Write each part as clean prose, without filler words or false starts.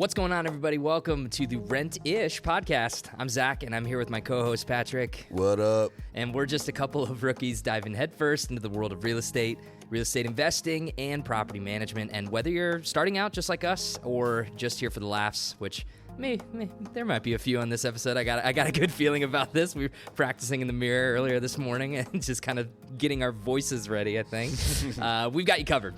What's going on, everybody? Welcome to the Rent-ish podcast. I'm Zach, and I'm here with my co-host, Patrick. What up? And we're just a couple of rookies diving headfirst into the world of real estate investing, and property management. And whether you're starting out just like us or just here for the laughs, which there might be a few on this episode. I got a good feeling about this. We were practicing in the mirror earlier this morning and just kind of getting our voices ready, I think. We've got you covered.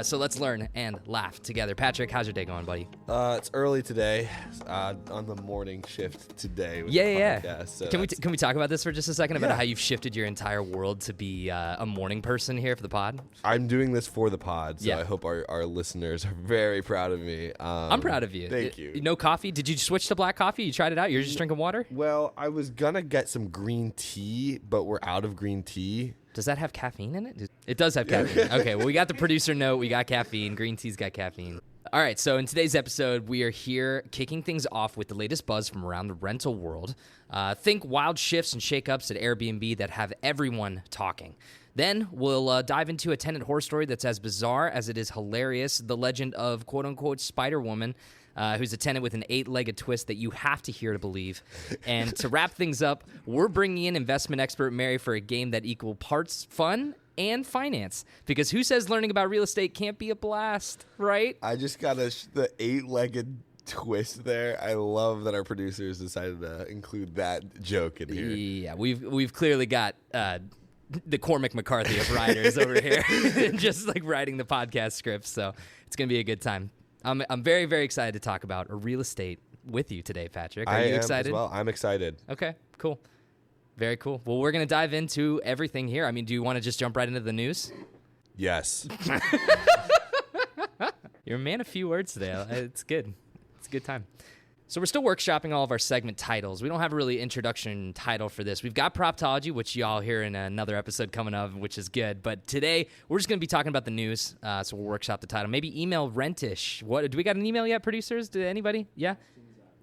So let's learn and laugh together. Patrick, how's your day going, buddy? It's early today, on the morning shift today. With Yeah. the podcast, so Can we talk about this for just a second about how you've shifted your entire world to be a morning person here for the pod? I'm doing this for the pod, so I hope our listeners are very proud of me. I'm proud of you. Thank you. No coffee? Did you switch to black coffee? You tried it out? You're just drinking water? Well, I was gonna get some green tea, but we're out of green tea. Does that have caffeine in it? It does have caffeine. Okay, well, we got the producer note. We got caffeine. Green tea's got caffeine. All right, so in today's episode, we are here kicking things off with the latest buzz from around the rental world. Think wild shifts and shakeups at Airbnb that have everyone talking. Then we'll dive into a tenant horror story that's as bizarre as it is hilarious, the legend of quote-unquote Spiderwoman, who's a tenant with an 8-legged twist that you have to hear to believe. And to wrap things up, we're bringing in investment expert Mary for a game that equal parts fun and finance. Because who says learning about real estate can't be a blast, right? I just got the 8-legged twist there. I love that our producers decided to include that joke in here. Yeah, we've clearly got the Cormac McCarthy of writers over here, just like writing the podcast scripts. So it's gonna be a good time. I'm very, very excited to talk about real estate with you today, Patrick. Are you excited? As well. I'm excited. Okay, cool. Very cool. Well, we're going to dive into everything here. I mean, do you want to just jump right into the news? Yes. You're a man of few words today. It's good. It's a good time. So we're still workshopping all of our segment titles. We don't have a really introduction title for this. We've got Proptology, which y'all hear in another episode coming up, which is good. But today, we're just going to be talking about the news, so we'll workshop the title. Maybe email Rentish. Do we got an email yet, producers? Did anybody? Yeah?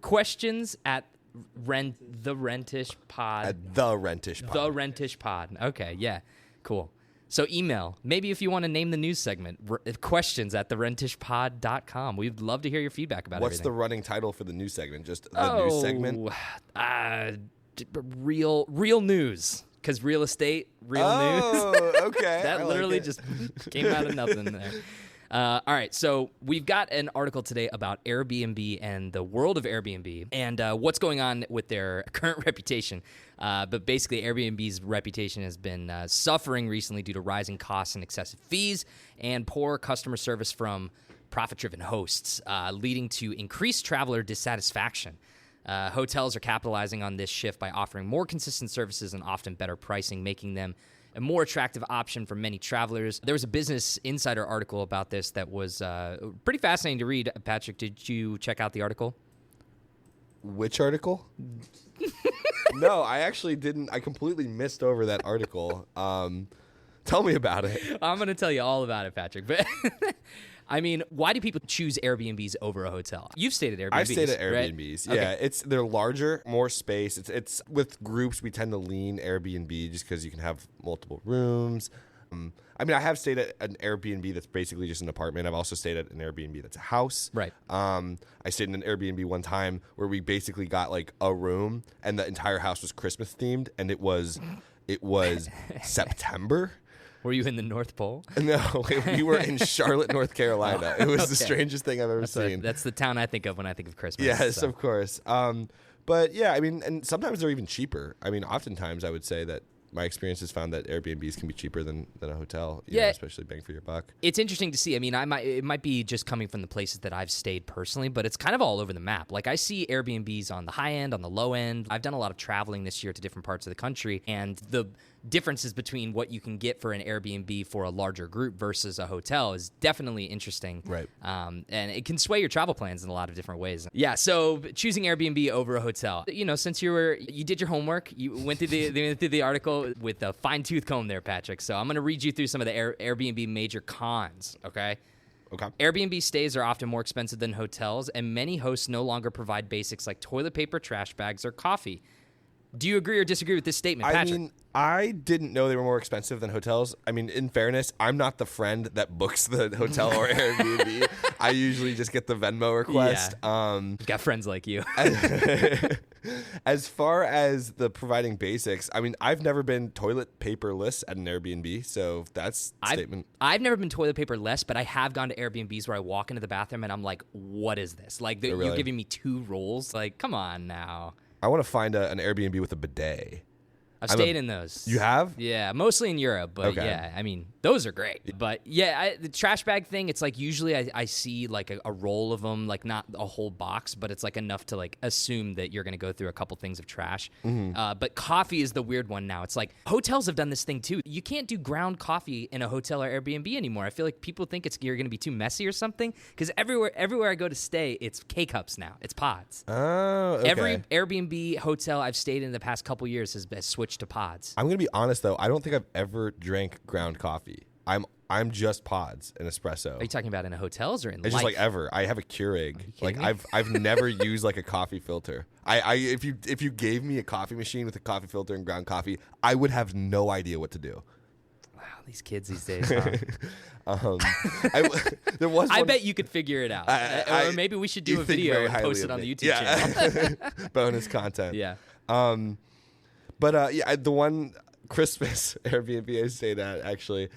Questions at the Rentish Pod. At the Rentish Pod. The Rentish Pod. Okay, yeah. Cool. So email, maybe if you want to name the news segment, questions at therentishpod.com. We'd love to hear your feedback about What's everything. the running title for the news segment? Just the news segment? Real news. Because real estate, real news. Oh, okay. That literally just came out of nothing there. All right, so we've got an article today about Airbnb and the world of Airbnb and what's going on with their current reputation. But basically, Airbnb's reputation has been suffering recently due to rising costs and excessive fees and poor customer service from profit-driven hosts, leading to increased traveler dissatisfaction. Hotels are capitalizing on this shift by offering more consistent services and often better pricing, making them a more attractive option for many travelers. There was a Business Insider article about this that was pretty fascinating to read. Patrick, did you check out the article? Which article? No, I actually didn't. I completely missed over that article. Tell me about it. I'm going to tell you all about it, Patrick. But I mean, why do people choose Airbnbs over a hotel? You've stayed at Airbnbs. I've stayed at Airbnbs. Right? Yeah, Okay. they're larger, more space. It's with groups. We tend to lean Airbnb just because you can have multiple rooms. I mean, I have stayed at an Airbnb that's basically just an apartment. I've also stayed at an Airbnb that's a house. Right. I stayed in an Airbnb one time where we basically got like a room and the entire house was Christmas themed, and it was September. Were you in the North Pole? No, we were in Charlotte, North Carolina. It was the strangest thing I've ever seen. That's the town I think of when I think of Christmas. Yes, so. of course. But yeah, I mean, and sometimes they're even cheaper. I mean, oftentimes I would say that my experience has found that Airbnbs can be cheaper than a hotel, you know, especially bang for your buck. It's interesting to see. I mean, it might be just coming from the places that I've stayed personally, but it's kind of all over the map. Like, I see Airbnbs on the high end, on the low end. I've done a lot of traveling this year to different parts of the country, and the differences between what you can get for an Airbnb for a larger group versus a hotel is definitely interesting. Right. And it can sway your travel plans in a lot of different ways. Yeah, so choosing Airbnb over a hotel. You know, since you did your homework, you went through the article with a fine-tooth comb there, Patrick. So I'm going to read you through some of the Airbnb major cons, okay? Okay. Airbnb stays are often more expensive than hotels, and many hosts no longer provide basics like toilet paper, trash bags, or coffee. Do you agree or disagree with this statement, Patrick? I mean, I didn't know they were more expensive than hotels. I mean, in fairness, I'm not the friend that books the hotel or Airbnb. I usually just get the Venmo request. Got friends like you. As far as the providing basics, I mean, I've never been toilet paperless at an Airbnb, so that's a statement. I've never been toilet paper less, but I have gone to Airbnbs where I walk into the bathroom and I'm like, what is this? Like, really? you're giving me 2 rolls? Like, come on now. I want to find an Airbnb with a bidet. I've stayed in those. You have? Yeah, mostly in Europe, but Okay. yeah, I mean, those are great. But yeah, the trash bag thing, it's like usually I see like a roll of them, like not a whole box, but it's like enough to like assume that you're going to go through a couple things of trash. But coffee is the weird one now. It's like hotels have done this thing too. You can't do ground coffee in a hotel or Airbnb anymore. I feel like people think you're going to be too messy or something because everywhere I go to stay, it's K-cups now. It's pods. Oh, okay. Every Airbnb hotel I've stayed in the past couple years has switched to pods. I'm going to be honest, though. I don't think I've ever drank ground coffee. I'm just pods and espresso. Are you talking about in hotels or in It's life? just like ever. I have a Keurig. Like me? I've never used like a coffee filter. If you gave me a coffee machine with a coffee filter and ground coffee, I would have no idea what to do. Wow, these kids these days, huh? There was. I one, bet you could figure it out. Or maybe we should do you a think video very and highly post it of on me. the YouTube channel. Bonus content. Yeah. But the one Christmas Airbnb I stayed at, actually,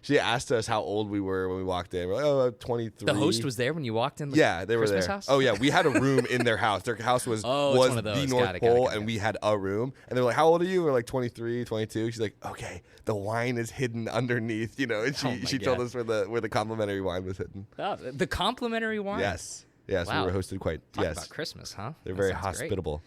she asked us how old we were when we walked in. We're like, 23. The host was there when you walked in? Yeah, they were Christmas there. House? Oh, yeah. We had a room in their house. Their house was one of those. the North Got it. Pole, and we had a room. And they were like, how old are you? We're like 23, 22. She's like, okay, the wine is hidden underneath, and she told us where the complimentary wine was hidden. Oh, the complimentary wine? Yes. Wow. We were hosted quite, Talk yes. about Christmas, huh? They're That very sounds great. hospitable.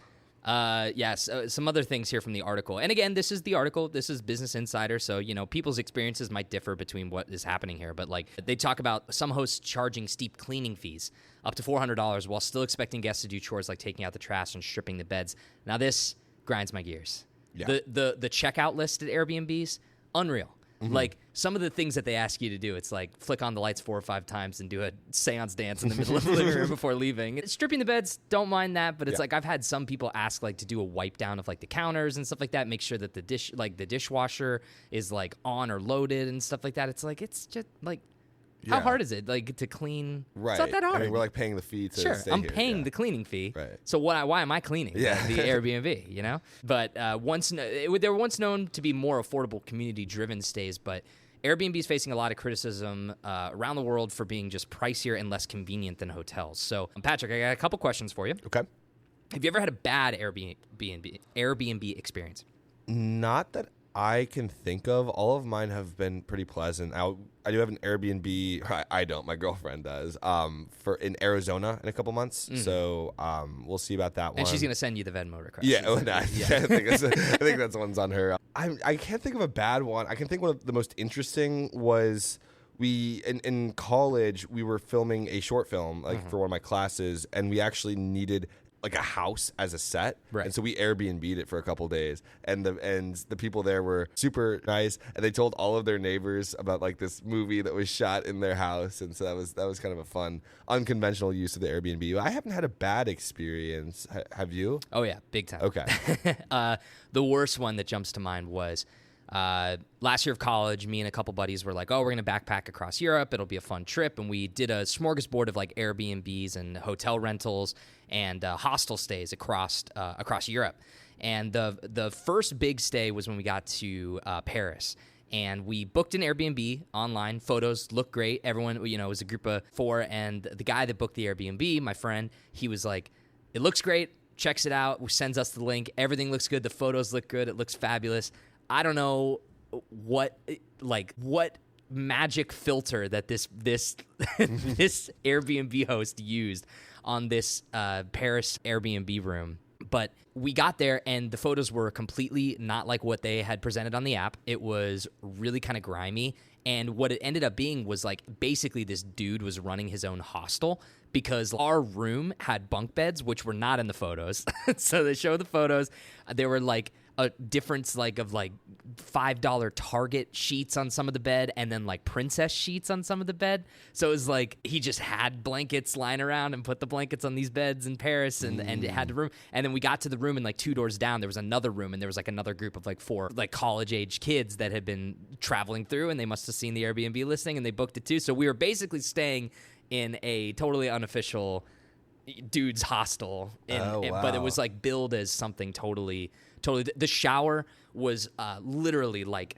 Yes, some other things here from the article. And again, this is the article. This is Business Insider, so people's experiences might differ between what is happening here. But like they talk about some hosts charging steep cleaning fees, up to $400, while still expecting guests to do chores like taking out the trash and stripping the beds. Now this grinds my gears. Yeah. The checkout list at Airbnbs, unreal. Like some of the things that they ask you to do, it's like flick on the lights 4 or 5 times and do a seance dance in the middle of the living room before leaving. Stripping the beds, don't mind that, but it's like I've had some people ask like to do a wipe down of like the counters and stuff like that, make sure that the dishwasher is like on or loaded and stuff like that. It's like it's just like how hard is it like to clean? Right. It's not that hard. I mean, we're like paying the fee to stay I'm here. paying the cleaning fee. Right. So why am I cleaning the Airbnb, But they were once known to be more affordable community-driven stays, but Airbnb is facing a lot of criticism around the world for being just pricier and less convenient than hotels. So, Patrick, I got a couple questions for you. Okay. Have you ever had a bad Airbnb experience? Not that I can think of. All of mine have been pretty pleasant. I do have an Airbnb. I don't. My girlfriend does. In Arizona in a couple months. So we'll see about that one. And she's gonna send you the Venmo request. Yeah. I think that's the one's on her. I can't think of a bad one. I can think one of the most interesting was in college we were filming a short film for one of my classes, and we actually needed like a house as a set, right? And so we Airbnb'd it for a couple days, and the people there were super nice, and they told all of their neighbors about like this movie that was shot in their house, and so that was kind of a fun, unconventional use of the Airbnb. I haven't had a bad experience. Have you? Oh yeah, big time. Okay. The worst one that jumps to mind was last year of college. Me and a couple buddies were like, "Oh, we're gonna backpack across Europe. It'll be a fun trip." And we did a smorgasbord of like Airbnbs and hotel rentals and hostel stays across Europe. And the first big stay was when we got to Paris. And we booked an Airbnb online. Photos looked great. Everyone, it was a group of 4. And the guy that booked the Airbnb, my friend, he was like, "It looks great." Checks it out. Sends us the link. Everything looks good. The photos look good. It looks fabulous. I don't know what magic filter that this this Airbnb host used on this Paris Airbnb room. But we got there, and the photos were completely not like what they had presented on the app. It was really kind of grimy. And what it ended up being was like basically this dude was running his own hostel because our room had bunk beds, which were not in the photos. So they showed the photos. They were like a difference like of like $5 Target sheets on some of the bed and then like princess sheets on some of the bed. So it was like he just had blankets lying around and put the blankets on these beds in Paris and it had the room. And then we got to the room and like 2 doors down there was another room and there was like another group of like 4 like college age kids that had been traveling through and they must have seen the Airbnb listing and they booked it too. So we were basically staying in a totally unofficial dude's hostel, but it was like billed as something totally. The shower was literally like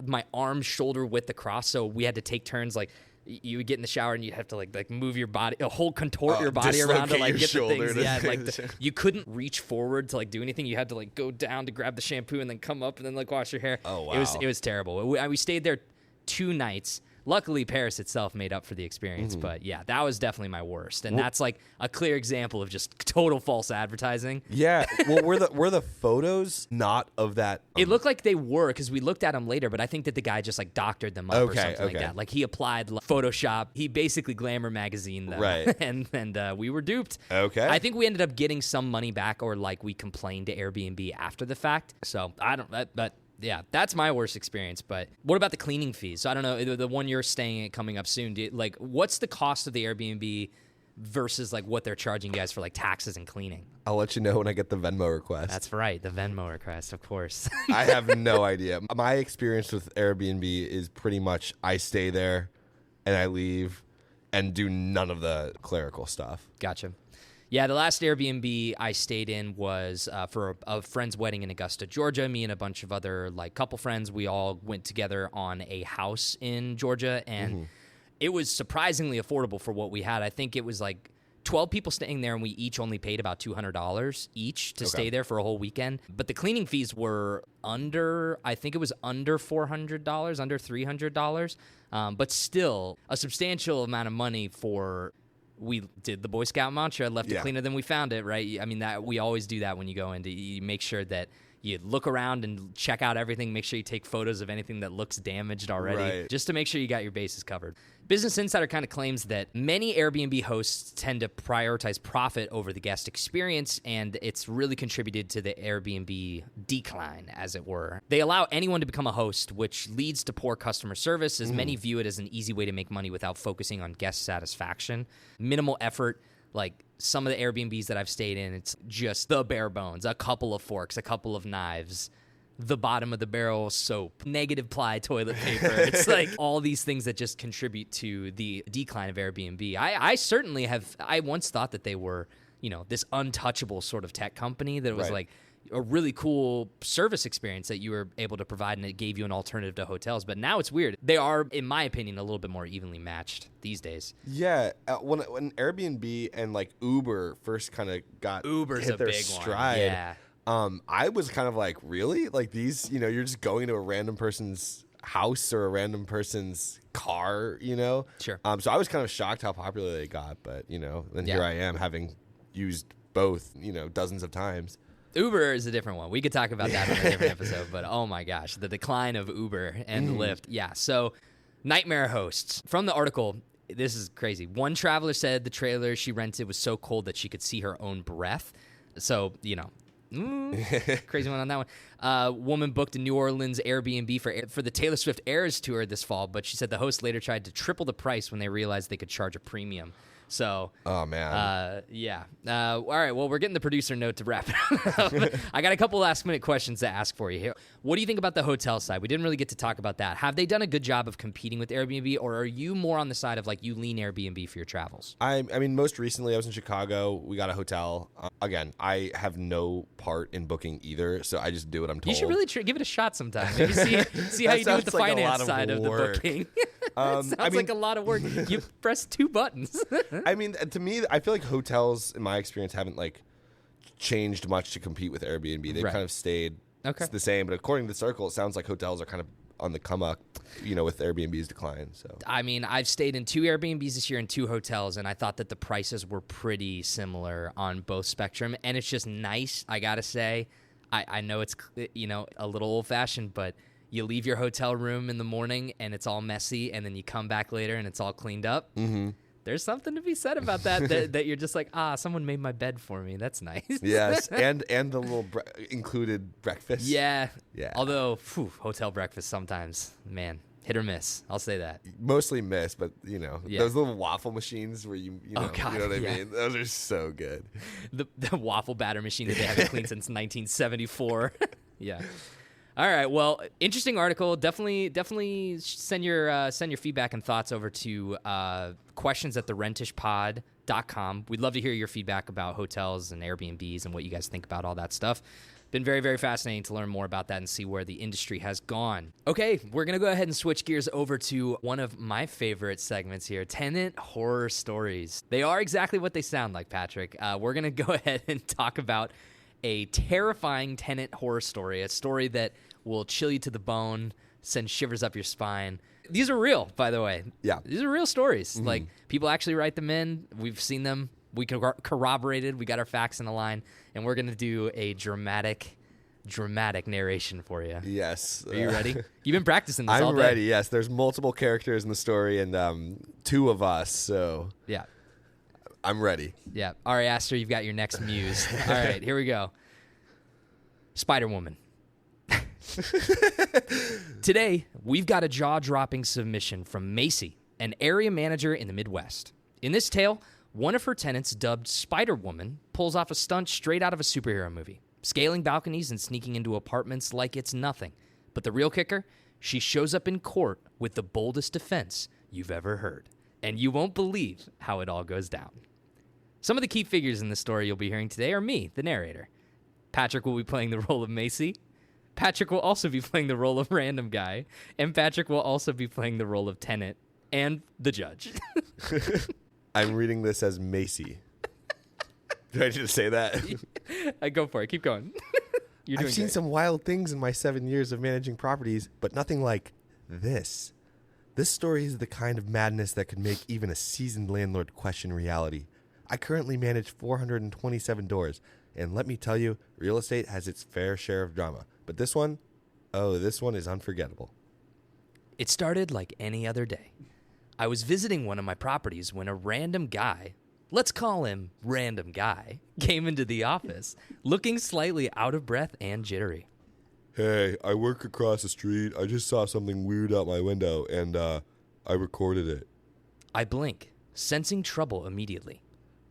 my arm shoulder width across, so we had to take turns. Like you would get in the shower and you'd have to like move your body, a whole contort your body around to like get the things. Yeah, like you couldn't reach forward to like do anything. You had to like go down to grab the shampoo and then come up and then like wash your hair. Oh wow, it was terrible. We stayed there 2 nights. Luckily, Paris itself made up for the experience, but yeah, that was definitely my worst, and that's like a clear example of just total false advertising. Yeah, well, were the photos not of that? It looked like they were because we looked at them later, but I think that the guy just like doctored them up or something like that. Like he applied Photoshop, he basically Glamour magazine them, right? and we were duped. Okay, I think we ended up getting some money back, or like we complained to Airbnb after the fact. So I don't, but. Yeah, that's my worst experience. But what about the cleaning fees? So I don't know, the one you're staying at coming up soon. Like, what's the cost of the Airbnb versus like what they're charging you guys for like taxes and cleaning? I'll let you know when I get the Venmo request. That's right, the Venmo request, of course. I have no idea. My experience with Airbnb is pretty much I stay there and I leave and do none of the clerical stuff. Gotcha. Yeah, the last Airbnb I stayed in was for a friend's wedding in Augusta, Georgia. Me and a bunch of other like couple friends, we all went together on a house in Georgia, and it was surprisingly affordable for what we had. I think it was like 12 people staying there, and we each only paid about $200 each to stay there for a whole weekend. But the cleaning fees were under $400, under $300, but still a substantial amount of money for. We did the Boy Scout mantra, left it cleaner than we found it, right? I mean, that we always do that when you go in. You make sure that you look around and check out everything. Make sure you take photos of anything that looks damaged already, just to make sure you got your bases covered. Business Insider kind of claims that many Airbnb hosts tend to prioritize profit over the guest experience, and it's really contributed to the Airbnb decline, as it were. They allow anyone to become a host, which leads to poor customer service, as many view it as an easy way to make money without focusing on guest satisfaction. Minimal effort. Like some of the Airbnbs that I've stayed in, it's just the bare bones, a couple of forks, a couple of knives, the bottom of the barrel soap, negative ply toilet paper. It's like all these things that just contribute to the decline of Airbnb. I certainly have, I once thought that they were, this untouchable sort of tech company that was like a really cool service experience that you were able to provide, and it gave you an alternative to hotels. But now it's weird. They are, in my opinion, a little bit more evenly matched these days. Yeah, when Airbnb and like Uber first kind of got Uber's hit a their big stride, one. Yeah. I was kind of like, really? Like these, you're just going to a random person's house or a random person's car, Sure. So I was kind of shocked how popular they got, but then here I am having used both, dozens of times. Uber is a different one. We could talk about that in a different episode, but oh my gosh, the decline of Uber and Lyft. Yeah, so nightmare hosts. From the article, this is crazy. One traveler said the trailer she rented was so cold that she could see her own breath. So, crazy one on that one. Woman booked a New Orleans Airbnb for the Taylor Swift Eras tour this fall, but she said the host later tried to triple the price when they realized they could charge a premium. So, oh man, yeah. All right. Well, we're getting the producer note to wrap it up. I got a couple last minute questions to ask for you here. What do you think about the hotel side? We didn't really get to talk about that. Have they done a good job of competing with Airbnb, or are you more on the side of like you lean Airbnb for your travels? I mean, most recently I was in Chicago. We got a hotel. Again, I have no part in booking either, so I just do what I'm told. You should really give it a shot sometime. Maybe see how you do with the finance side of the booking. Sounds like a lot of work. You press 2 buttons. I mean, to me, I feel like hotels, in my experience, haven't like changed much to compete with Airbnb. They've kind of stayed the same. But according to the Circle, it sounds like hotels are kind of on the come up, with Airbnb's decline. So I mean, I've stayed in 2 Airbnbs this year and 2 hotels, and I thought that the prices were pretty similar on both spectrum. And it's just nice, I gotta say. I know it's a little old fashioned, but you leave your hotel room in the morning and it's all messy, and then you come back later and it's all cleaned up. there's something to be said about that you're just like, someone made my bed for me. That's nice. Yes, and the little included breakfast. Yeah. Yeah. Although, hotel breakfast sometimes, man, hit or miss. I'll say that. Mostly miss, but those little waffle machines where you know, God, you know what I mean? Those are so good. The waffle batter machine that they haven't cleaned since 1974. Yeah. All right. Well, interesting article. Definitely send your feedback and thoughts over to questions@therentishpod.com. We'd love to hear your feedback about hotels and Airbnbs and what you guys think about all that stuff. Been very, very fascinating to learn more about that and see where the industry has gone. Okay, we're going to go ahead and switch gears over to one of my favorite segments here, tenant horror stories. They are exactly what they sound like, Patrick. We're going to go ahead and talk about a terrifying tenant horror story, a story that will chill you to the bone, send shivers up your spine. These are real, by the way. Yeah. These are real stories. Mm-hmm. Like, people actually write them in. We've seen them. We corroborated. We got our facts in a line, and we're going to do a dramatic narration for you. Yes. Are you ready? You've been practicing this all I'm day. ready, yes. There's multiple characters in the story, and 2 of us, so... Yeah. I'm ready. Yeah. All right, Aster, you've got your next muse. All right, here we go. Spiderwoman. Today, we've got a jaw-dropping submission from Macy, an area manager in the Midwest. In this tale, one of her tenants, dubbed Spiderwoman, pulls off a stunt straight out of a superhero movie, scaling balconies and sneaking into apartments like it's nothing. But the real kicker, she shows up in court with the boldest defense you've ever heard. And you won't believe how it all goes down. Some of the key figures in the story you'll be hearing today are me, the narrator. Patrick will be playing the role of Macy. Patrick will also be playing the role of Random Guy. And Patrick will also be playing the role of Tenant and the judge. I'm reading this as Macy. Do I need to say that? Go for it. Keep going. I've seen some wild things in my 7 years of managing properties, but nothing like this. This story is the kind of madness that could make even a seasoned landlord question reality. I currently manage 427 doors, and let me tell you, real estate has its fair share of drama. But this one is unforgettable. It started like any other day. I was visiting one of my properties when a random guy, let's call him Random Guy, came into the office, looking slightly out of breath and jittery. Hey, I work across the street. I just saw something weird out my window, and I recorded it. I blink, sensing trouble immediately.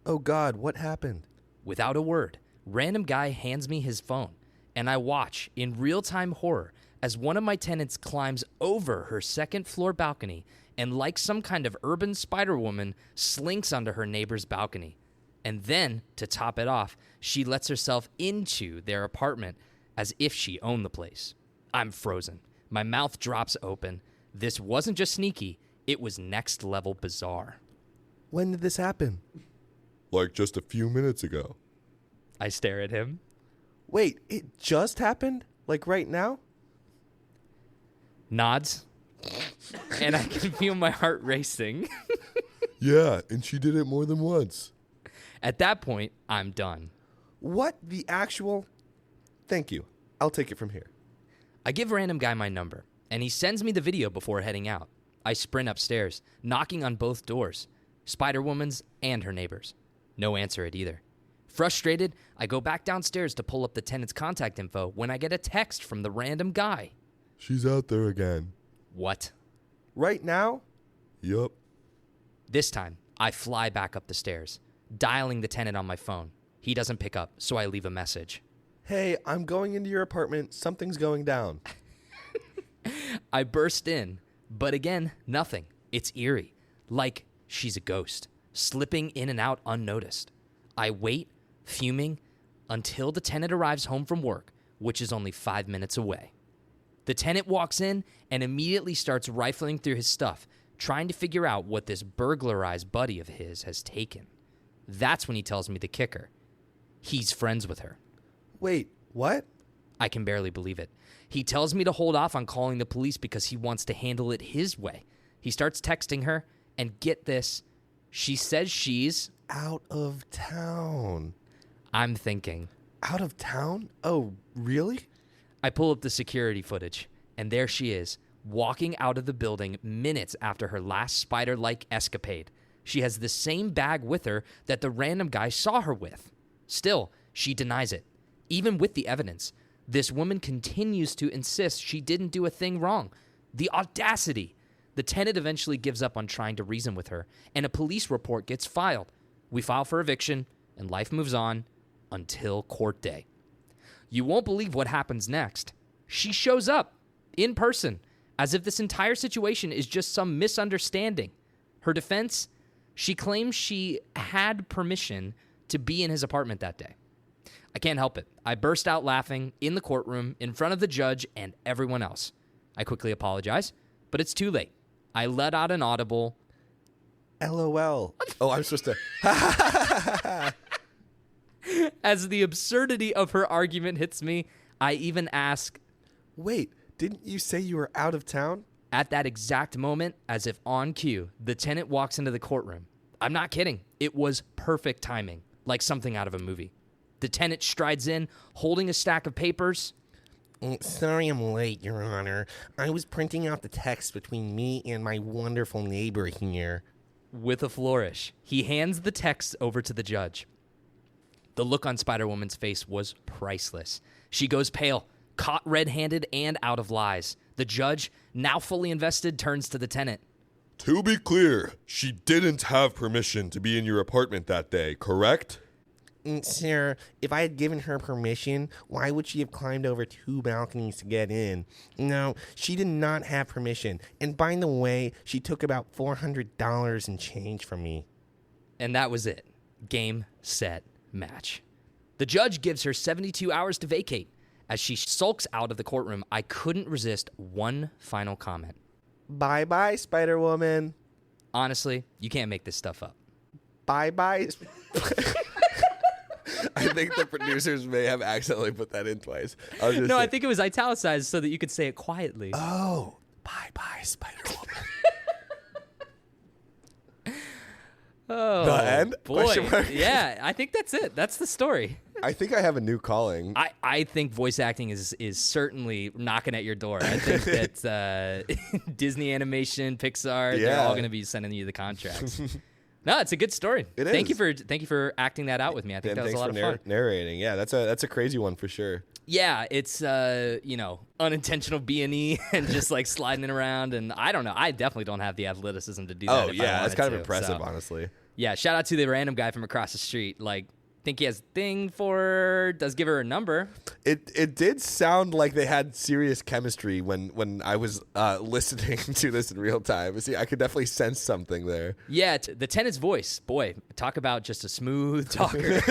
Oh, God, what happened? Without a word, Random Guy hands me his phone, and I watch in real-time horror as one of my tenants climbs over her second-floor balcony and, like some kind of urban Spider-Woman, slinks onto her neighbor's balcony. And then, to top it off, she lets herself into their apartment as if she owned the place. I'm frozen. My mouth drops open. This wasn't just sneaky, it was next-level bizarre. When did this happen? Like just a few minutes ago. I stare at him. Wait, it just happened? Like right now? Nods. And I can feel my heart racing. Yeah, and she did it more than once. At that point, I'm done. What the actual... Thank you. I'll take it from here. I give Random Guy my number, and he sends me the video before heading out. I sprint upstairs, knocking on both doors, Spider-Woman's and her neighbor's. No answer at either. Frustrated, I go back downstairs to pull up the tenant's contact info when I get a text from the Random Guy. She's out there again. What? Right now? Yup. This time, I fly back up the stairs, dialing the tenant on my phone. He doesn't pick up, so I leave a message. Hey, I'm going into your apartment. Something's going down. I burst in, but again, nothing. It's eerie, like she's a ghost, slipping in and out unnoticed. I wait, fuming, until the tenant arrives home from work, which is only 5 minutes away. The tenant walks in and immediately starts rifling through his stuff, trying to figure out what this burglarized buddy of his has taken. That's when he tells me the kicker. He's friends with her. Wait, what? I can barely believe it. He tells me to hold off on calling the police because he wants to handle it his way. He starts texting her, and get this, she says she's... out of town. I'm thinking. Out of town? Oh, really? I pull up the security footage, and there she is, walking out of the building minutes after her last spider-like escapade. She has the same bag with her that the random guy saw her with. Still, she denies it. Even with the evidence, this woman continues to insist she didn't do a thing wrong. The audacity! The tenant eventually gives up on trying to reason with her, and a police report gets filed. We file for eviction, and life moves on until court day. You won't believe what happens next. She shows up in person, as if this entire situation is just some misunderstanding. Her defense? She claims she had permission to be in his apartment that day. I can't help it. I burst out laughing in the courtroom in front of the judge and everyone else. I quickly apologize, but it's too late. I let out an audible LOL. Oh, I'm supposed to. As the absurdity of her argument hits me, I even ask, Wait, didn't you say you were out of town? At that exact moment, as if on cue, the tenant walks into the courtroom. I'm not kidding. It was perfect timing, like something out of a movie. The tenant strides in, holding a stack of papers. Sorry I'm late, Your Honor. I was printing out the text between me and my wonderful neighbor here. With a flourish, he hands the text over to the judge. The look on Spiderwoman's face was priceless. She goes pale, caught red-handed and out of lies. The judge, now fully invested, turns to the tenant. To be clear, she didn't have permission to be in your apartment that day, correct? Sir, if I had given her permission, why would she have climbed over 2 balconies to get in? No, she did not have permission. And by the way, she took about $400 in change from me. And that was it. Game, set, match. The judge gives her 72 hours to vacate. As she sulks out of the courtroom, I couldn't resist one final comment. Bye-bye, Spider-Woman. Honestly, you can't make this stuff up. Bye-bye. I think the producers may have accidentally put that in twice. I think it was italicized so that you could say it quietly. Oh, bye-bye, Spider-Woman. Oh, the end? Boy. Yeah, I think that's it. That's the story. I think I have a new calling. I think voice acting is certainly knocking at your door. I think that Disney Animation, Pixar, they're all going to be sending you the contracts. No, it's a good story. It is. Thank you for acting that out with me. I think that was a lot of fun. Narrating. Yeah, that's a crazy one for sure. Yeah, it's unintentional B&E and just like sliding it around, and I don't know. I definitely don't have the athleticism to do that. Oh yeah, that's kind of impressive, honestly. Yeah, shout out to the random guy from across the street. Like, think he has a thing for her, does give her a number. It did sound like they had serious chemistry when I was listening to this in real time. See, I could definitely sense something there. Yeah, the tenant's voice, boy, talk about just a smooth talker.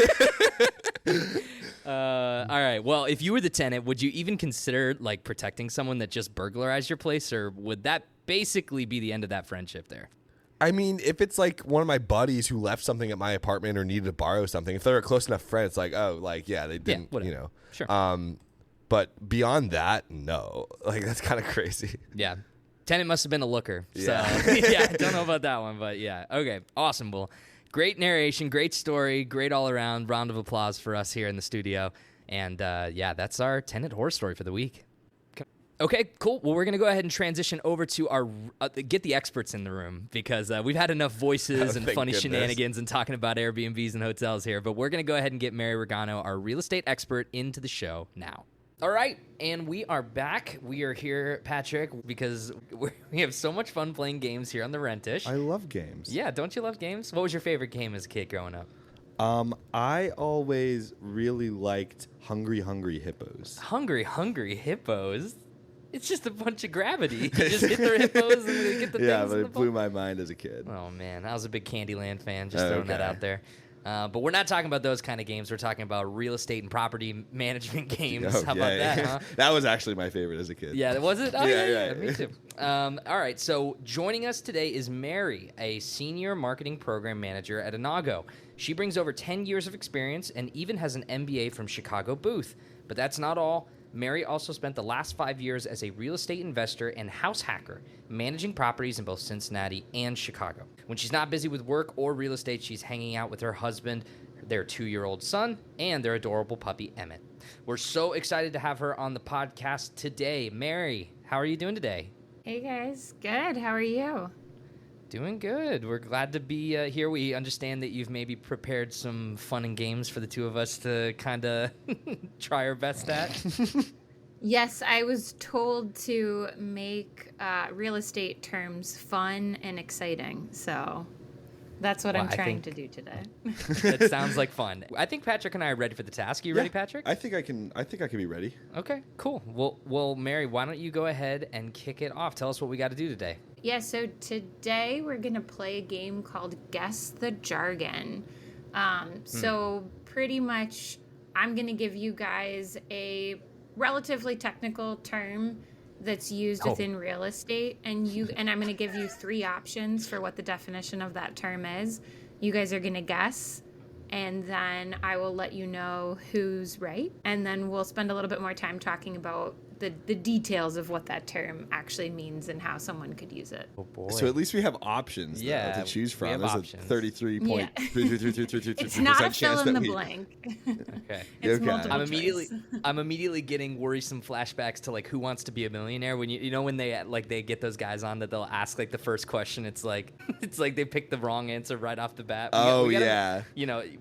All right, well, if you were the tenant, would you even consider like protecting someone that just burglarized your place, or would that basically be the end of that friendship there? I mean, if it's like one of my buddies who left something at my apartment or needed to borrow something, if they're a close enough friend, it's like, oh, like, yeah, they didn't, Sure. But beyond that, no. Like, that's kind of crazy. Yeah. Tenant must have been a looker. Yeah. So, yeah, I don't know about that one, but yeah. Okay, awesome. Well, great narration, great story, great all around. Round of applause for us here in the studio. And yeah, that's our tenant horror story for the week. Okay, cool. Well, we're going to go ahead and transition over to our get the experts in the room, because we've had enough voices and funny shenanigans and talking about Airbnbs and hotels here. But we're going to go ahead and get Mary Ragano, our real estate expert, into the show now. All right, and we are back. We are here, Patrick, because we have so much fun playing games here on the Rentish. I love games. Yeah, don't you love games? What was your favorite game as a kid growing up? I always really liked Hungry Hungry Hippos. Hungry Hungry Hippos? It's just a bunch of gravity. You just hit the hippos and they get the things. Yeah, but in the it blew my mind as a kid. Oh, man. I was a big Candyland fan, just throwing that out there. But we're not talking about those kind of games. We're talking about real estate and property management games. How about that, huh? That was actually my favorite as a kid. Yeah, was it? Oh, yeah. Me too. All right, so joining us today is Mary, a senior marketing program manager at Inago. She brings over 10 years of experience and even has an MBA from Chicago Booth. But that's not all. Mary also spent the last 5 years as a real estate investor and house hacker, managing properties in both Cincinnati and Chicago. When she's not busy with work or real estate, she's hanging out with her husband, their 2-year-old son, and their adorable puppy, Emmett. We're so excited to have her on the podcast today. Mary, how are you doing today? Hey guys, good. How are you? Doing good. We're glad to be here. We understand that you've maybe prepared some fun and games for the two of us to kind of try our best at. Yes, I was told to make real estate terms fun and exciting. So that's what I'm trying to do today. It sounds like fun. I think Patrick and I are ready for the task. Are you ready, Patrick? I think I can be ready. Okay, cool. Well, Mary, why don't you go ahead and kick it off? Tell us what we got to do today. Yeah, so today we're going to play a game called Guess the Jargon. So pretty much I'm going to give you guys a relatively technical term that's used within real estate, and I'm going to give you 3 options for what the definition of that term is. You guys are going to guess, and then I will let you know who's right, and then we'll spend a little bit more time talking about the details of what that term actually means and how someone could use it. Oh boy. So at least we have options to choose from. We have There's options. a 33.33333% It's not a fill chance in that the we... blank. Okay. It's Okay. multiple choice. I'm immediately getting worrisome flashbacks to like Who Wants to Be a Millionaire, when you know when they get those guys on that they'll ask like the first question, it's like they pick the wrong answer right off the bat. We gotta,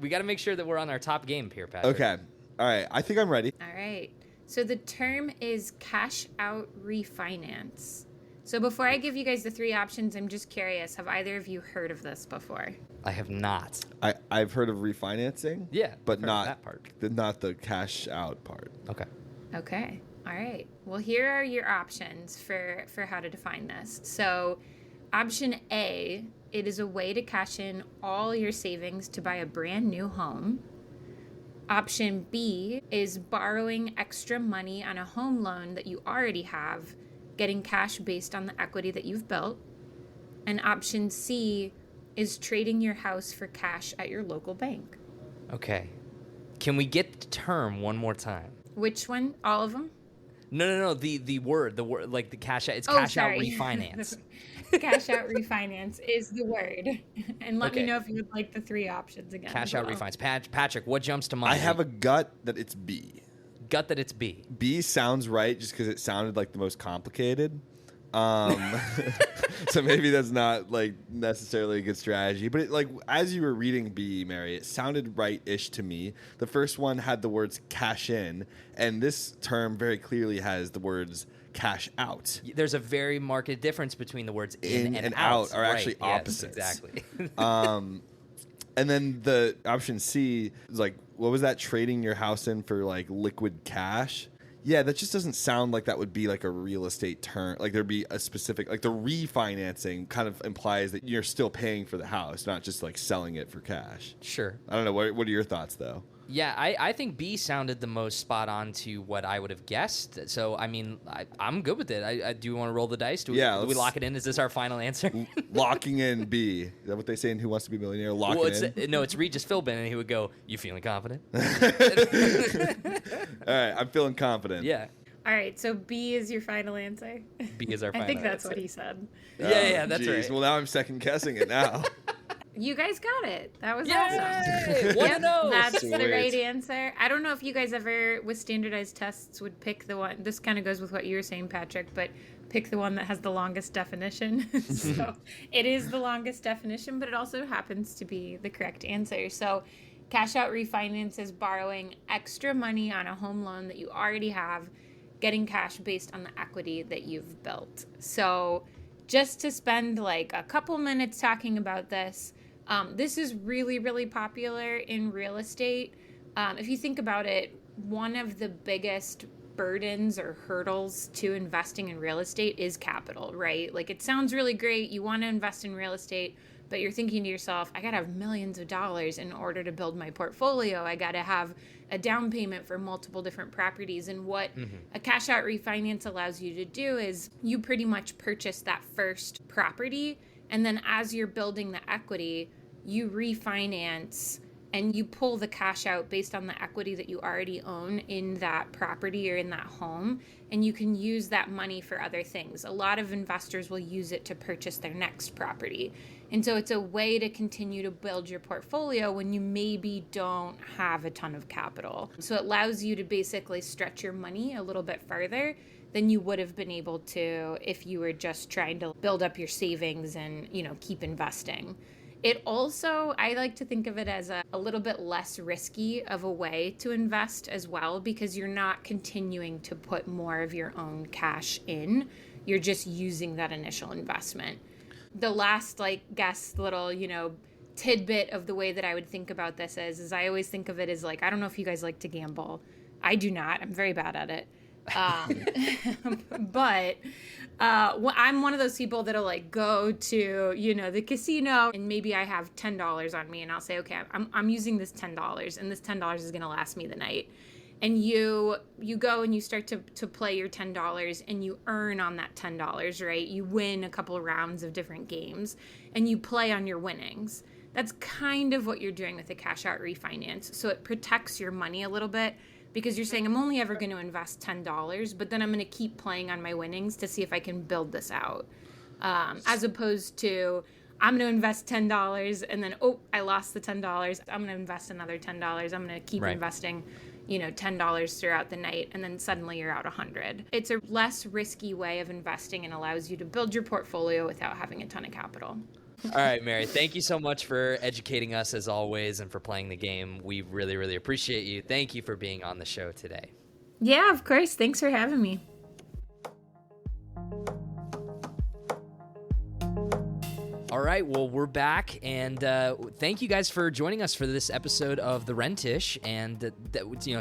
we got to make sure that we're on our top game here, Patrick. Okay. All right. I think I'm ready. All right. So the term is Cash-Out Refinance. So before I give you guys the 3 options, I'm just curious, have either of you heard of this before? I have not. I've heard of refinancing. Yeah, but not that part. Not the cash out part. Okay. All right. Well, here are your options for how to define this. So option A, it is a way to cash in all your savings to buy a brand new home. Option B is borrowing extra money on a home loan that you already have, getting cash based on the equity that you've built. And option C is trading your house for cash at your local bank. Okay. Can we get the term one more time? Which one? All of them? No. The word, like the cash out. It's cash out refinance. Cash out refinance is the word. And let me know if you would like the 3 options again. Cash out refinance. Patrick, what jumps to mind? I have a gut that it's B. Gut that it's B. B sounds right just because it sounded like the most complicated. So maybe that's not like necessarily a good strategy, but as you were reading B, Mary, it sounded right-ish to me. The first one had the words cash in, and this term very clearly has the words cash out. There's a very marked difference between the words in and out are right. actually opposites. Yes, exactly. And then the option C is like, what was that? Trading your house in for like liquid cash. Yeah, that just doesn't sound like that would be like a real estate term. Like there'd be a specific, like the refinancing kind of implies that you're still paying for the house, not just like selling it for cash. Sure. I don't know. What are your thoughts though? Yeah, I think B sounded the most spot on to what I would have guessed. So, I mean, I'm good with it. Do you want to roll the dice? Do we lock it in? Is this our final answer? Locking in B. Is that what they say in Who Wants to Be a Millionaire? In? No, it's Regis Philbin, and he would go, "You feeling confident?" All right, I'm feeling confident. Yeah. All right, so B is your final answer? B is our final answer. I think that's what he said. Yeah, that's right. Well, now I'm second guessing it now. You guys got it. That was Yay! awesome. Yep, that's Sweet. the right answer. I don't know if you guys ever, with standardized tests, would pick the one. This kind of goes with what you were saying, Patrick, but pick the one that has the longest definition. So it is the longest definition, but it also happens to be the correct answer. So cash out refinance is borrowing extra money on a home loan that you already have, getting cash based on the equity that you've built. So just to spend like a couple minutes talking about this, this is really, really popular in real estate. If you think about it, one of the biggest burdens or hurdles to investing in real estate is capital, right? Like it sounds really great. You want to invest in real estate, but you're thinking to yourself, I got to have millions of dollars in order to build my portfolio. I got to have a down payment for multiple different properties. And what a cash out refinance allows you to do is you pretty much purchase that first property. And then as you're building the equity, you refinance and you pull the cash out based on the equity that you already own in that property or in that home. And you can use that money for other things. A lot of investors will use it to purchase their next property. And so it's a way to continue to build your portfolio when you maybe don't have a ton of capital. So it allows you to basically stretch your money a little bit further than you would have been able to if you were just trying to build up your savings and, keep investing. It also, I like to think of it as a little bit less risky of a way to invest as well, because you're not continuing to put more of your own cash in. You're just using that initial investment. The last, little, tidbit of the way that I would think about this is I always think of it as I don't know if you guys like to gamble. I do not. I'm very bad at it. But I'm one of those people that'll go to, the casino, and maybe I have $10 on me, and I'll say, okay, I'm using this $10, and this $10 is going to last me the night. And you go and you start to play your $10, and you earn on that $10, right? You win a couple of rounds of different games, and you play on your winnings. That's kind of what you're doing with the cash-out refinance. So it protects your money a little bit, because you're saying, I'm only ever going to invest $10, but then I'm going to keep playing on my winnings to see if I can build this out. As opposed to, I'm going to invest $10 and then, I lost the $10. I'm going to invest another $10. I'm going to keep investing, $10 throughout the night, and then suddenly you're out $100. It's a less risky way of investing and allows you to build your portfolio without having a ton of capital. All right, Mary, thank you so much for educating us as always and for playing the game. We really, really appreciate you. Thank you for being on the show today. Yeah, of course. Thanks for having me. All right, well, we're back, and thank you guys for joining us for this episode of The Rentish. And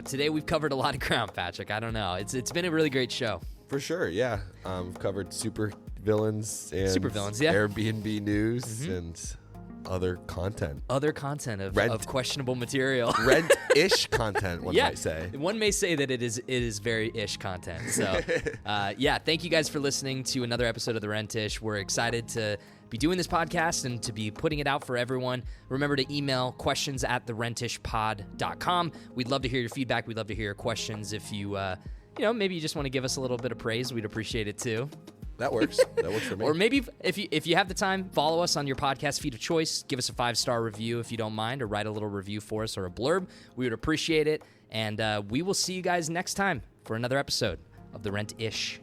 today we've covered a lot of ground, Patrick. I don't know. It's been a really great show. For sure, yeah. We've covered super villains and yeah. Airbnb news and other content. Other content of questionable material. Rent-ish content, one might say. One may say that it is very ish content. So, thank you guys for listening to another episode of The Rentish. We're excited to be doing this podcast and to be putting it out for everyone. Remember to email questions@therentishpod.com. We'd love to hear your feedback. We'd love to hear your questions. If you, maybe you just want to give us a little bit of praise, we'd appreciate it too. That works. That works for me. Or maybe if you have the time, follow us on your podcast feed of choice. Give us a 5-star review if you don't mind, or write a little review for us or a blurb. We would appreciate it. And we will see you guys next time for another episode of The Rent-ish.